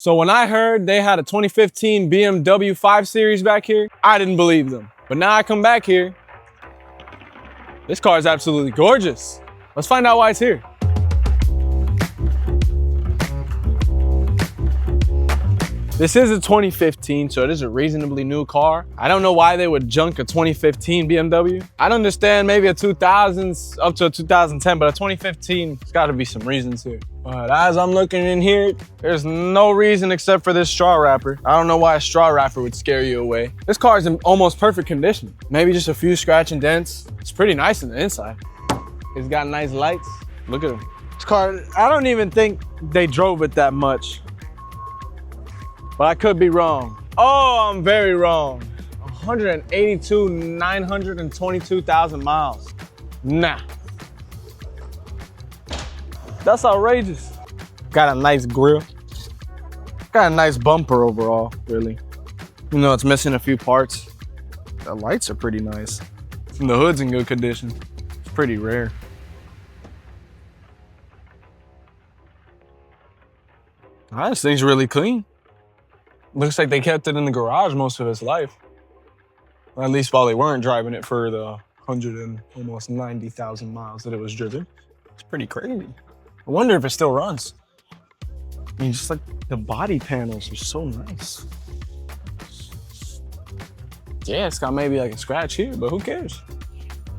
So when I heard they had a 2015 BMW 5 Series back here, I didn't believe them. But now I come back here, this car is absolutely gorgeous. Let's find out why it's here. This is a 2015, so it is a reasonably new car. I don't know why they would junk a 2015 BMW. I'd understand maybe a 2000s up to a 2010, but a 2015, it's gotta be some reasons here. But as I'm looking in here, there's no reason except for this straw wrapper. I don't know why a straw wrapper would scare you away. This car is in almost perfect condition. Maybe just a few scratch and dents. It's pretty nice in the inside. It's got nice lights. Look at them. This car, I don't even think they drove it that much. But I could be wrong. Oh, I'm very wrong. 922,000 miles. Nah. That's outrageous. Got a nice grille. Got a nice bumper overall, really. You know, it's missing a few parts. The lights are pretty nice. And the hood's in good condition. It's pretty rare. This thing's really clean. Looks like they kept it in the garage most of its life. Or at least while they weren't driving it for the 190,000 miles that it was driven. It's pretty crazy. I wonder if it still runs. I mean, just like the body panels are so nice. Yeah, it's got maybe like a scratch here, but who cares?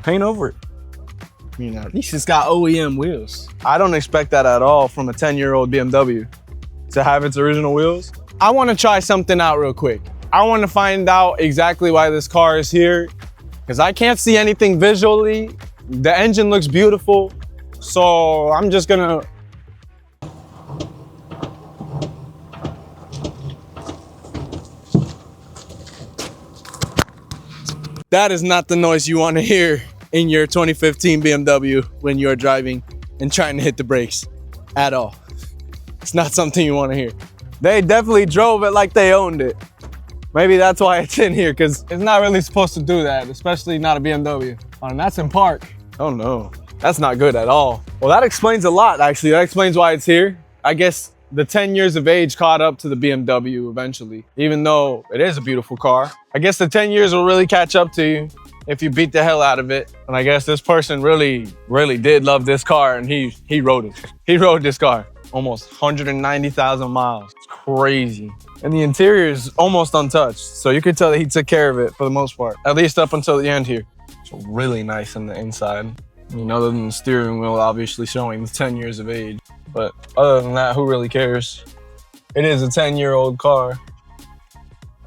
Paint over it. You know, at least it's got OEM wheels. I don't expect that at all from a 10-year-old BMW to have its original wheels. I want to try something out real quick. I want to find out exactly why this car is here because I can't see anything visually. The engine looks beautiful. So I'm just gonna. That is not the noise you want to hear in your 2015 BMW when you're driving and trying to hit the brakes at all. It's not something you want to hear. They definitely drove it like they owned it. Maybe that's why it's in here, because it's not really supposed to do that, especially not a BMW. Oh, and that's in park. Oh no, that's not good at all. Well, that explains a lot, actually. That explains why it's here. I guess the 10 years of age caught up to the BMW eventually, even though it is a beautiful car. I guess the 10 years will really catch up to you if you beat the hell out of it. And I guess this person really did love this car, and he rode it. He rode this car. Almost 190,000 miles. It's crazy. And the interior is almost untouched. So you can tell that he took care of it for the most part, at least up until the end here. It's really nice in the inside. I mean, other than the steering wheel obviously showing the 10 years of age. But other than that, who really cares? It is a 10-year-old car.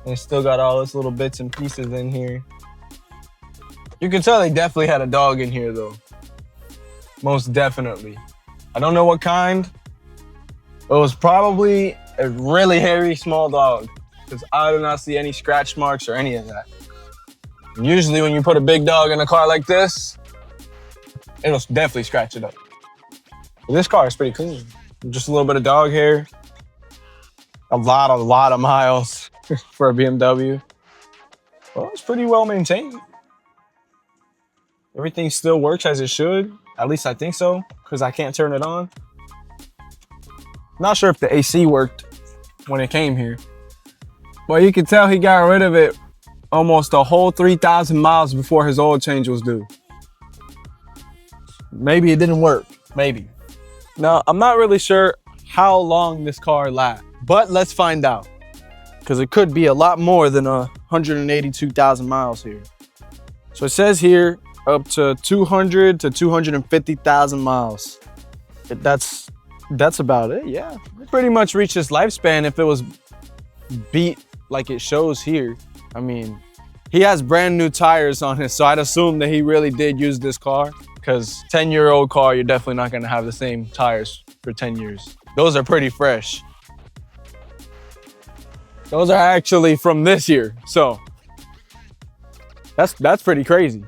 And it's still got all its little bits and pieces in here. You can tell they definitely had a dog in here though. Most definitely. I don't know what kind. It was probably a really hairy small dog because I do not see any scratch marks or any of that. And usually when you put a big dog in a car like this, it'll definitely scratch it up. But this car is pretty clean. Just a little bit of dog hair. A lot of miles for a BMW. Well, it's pretty well maintained. Everything still works as it should. At least I think so, because I can't turn it on. Not sure if the AC worked when it came here. But you can tell he got rid of it almost a whole 3,000 miles before his oil change was due. Maybe it didn't work, maybe. Now, I'm not really sure how long this car lasts, but let's find out. Because it could be a lot more than 182,000 miles here. So it says here up to 200 to 250,000 miles. That's about it, yeah. It pretty much reached its lifespan if it was beat like it shows here. I mean, he has brand new tires on it, so I'd assume that he really did use this car because 10-year-old car, you're definitely not gonna have the same tires for 10 years. Those are pretty fresh. Those are actually from this year, so that's pretty crazy.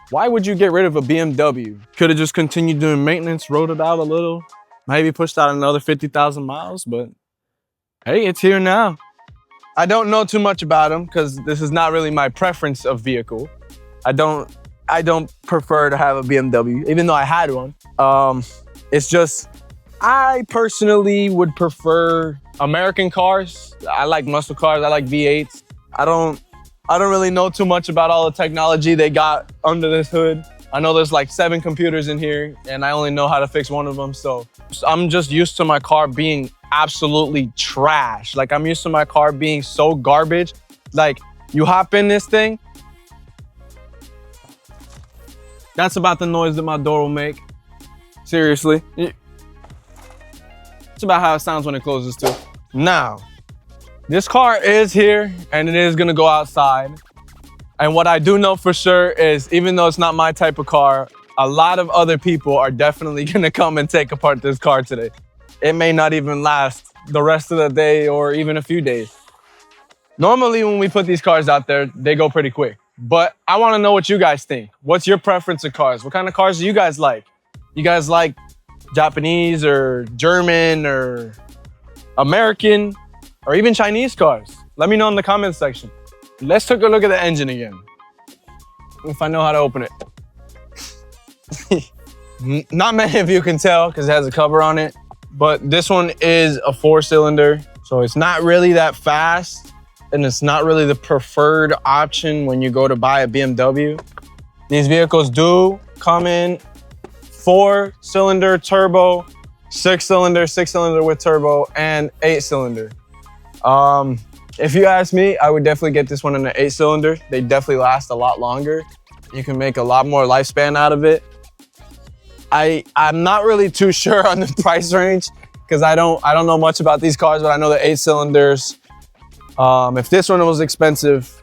Why would you get rid of a BMW? Could have just continued doing maintenance, rode it out a little, maybe pushed out another 50,000 miles, but hey, it's here now. I don't know too much about him because this is not really my preference of vehicle. I don't prefer to have a BMW, even though I had one. It's just I personally would prefer American cars. I like muscle cars. I like V8s. I don't really know too much about all the technology they got under this hood. I know there's like 7 computers in here and I only know how to fix one of them. So I'm just used to my car being absolutely trash. Like I'm used to my car being so garbage. Like you hop in this thing. That's about the noise that my door will make. Seriously. It's about how it sounds when it closes too. Now, this car is here and it is gonna go outside. And what I do know for sure is, even though it's not my type of car, a lot of other people are definitely gonna come and take apart this car today. It may not even last the rest of the day or even a few days. Normally when we put these cars out there, they go pretty quick. But I wanna know what you guys think. What's your preference of cars? What kind of cars do you guys like? You guys like Japanese or German or American or even Chinese cars? Let me know in the comments section. Let's take a look at the engine again. If I know how to open it. Not many of you can tell because it has a cover on it, but this one is a 4-cylinder. So it's not really that fast and it's not really the preferred option when you go to buy a BMW. These vehicles do come in 4-cylinder turbo, 6-cylinder, 6-cylinder with turbo, and 8-cylinder. If you ask me, I would definitely get this one in an 8-cylinder. They definitely last a lot longer. You can make a lot more lifespan out of it. I'm not really too sure on the price range because I don't know much about these cars, but I know the 8-cylinders. If this one was expensive,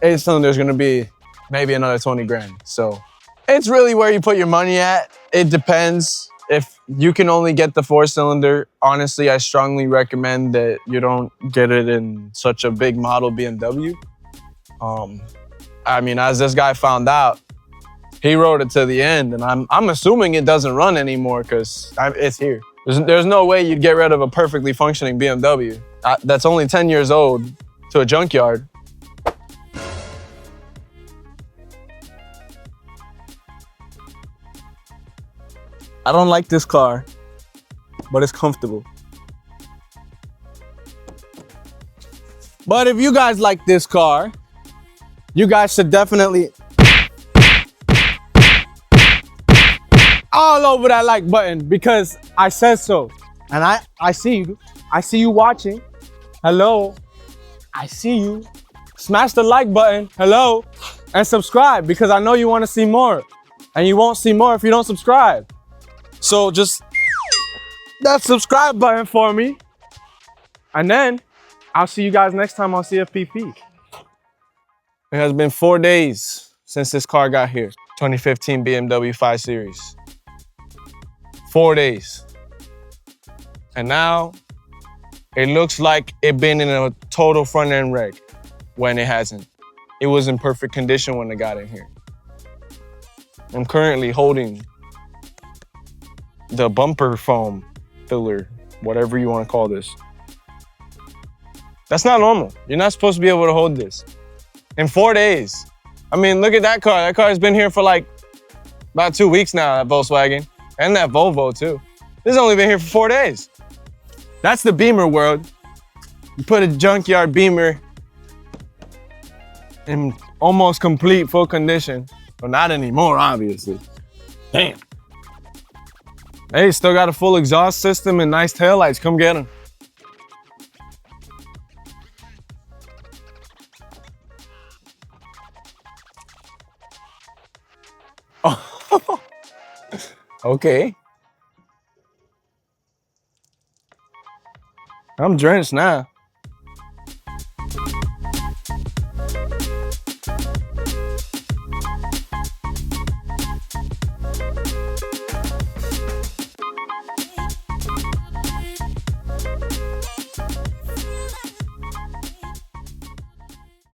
8-cylinder is gonna be maybe another 20 grand. So it's really where you put your money at. It depends. If you can only get the 4-cylinder, honestly, I strongly recommend that you don't get it in such a big model BMW. I mean, as this guy found out, he rode it to the end, and I'm assuming it doesn't run anymore because it's here. There's no way you'd get rid of a perfectly functioning BMW that's only 10 years old to a junkyard. I don't like this car, but it's comfortable. But if you guys like this car, you guys should definitely all over that like button because I said so. And I see you. I see you watching. Hello. I see you. Smash the like button. Hello. And subscribe because I know you want to see more. And you won't see more if you don't subscribe. So just that subscribe button for me. And then I'll see you guys next time on CFPP. It has been 4 days since this car got here. 2015 BMW 5 Series. 4 days. And now it looks like it been in a total front end wreck when it hasn't. It was in perfect condition when it got in here. I'm currently holding the bumper foam filler, whatever you want to call this. That's not normal. You're not supposed to be able to hold this. In 4 days. I mean, look at that car. That car has been here for like about 2 weeks now, that Volkswagen. And that Volvo too. This has only been here for 4 days. That's the Beamer world. You put a junkyard Beamer in almost complete full condition. But not anymore, obviously. Damn. Hey, still got a full exhaust system and nice taillights. Come get them. Oh. Okay. I'm drenched now.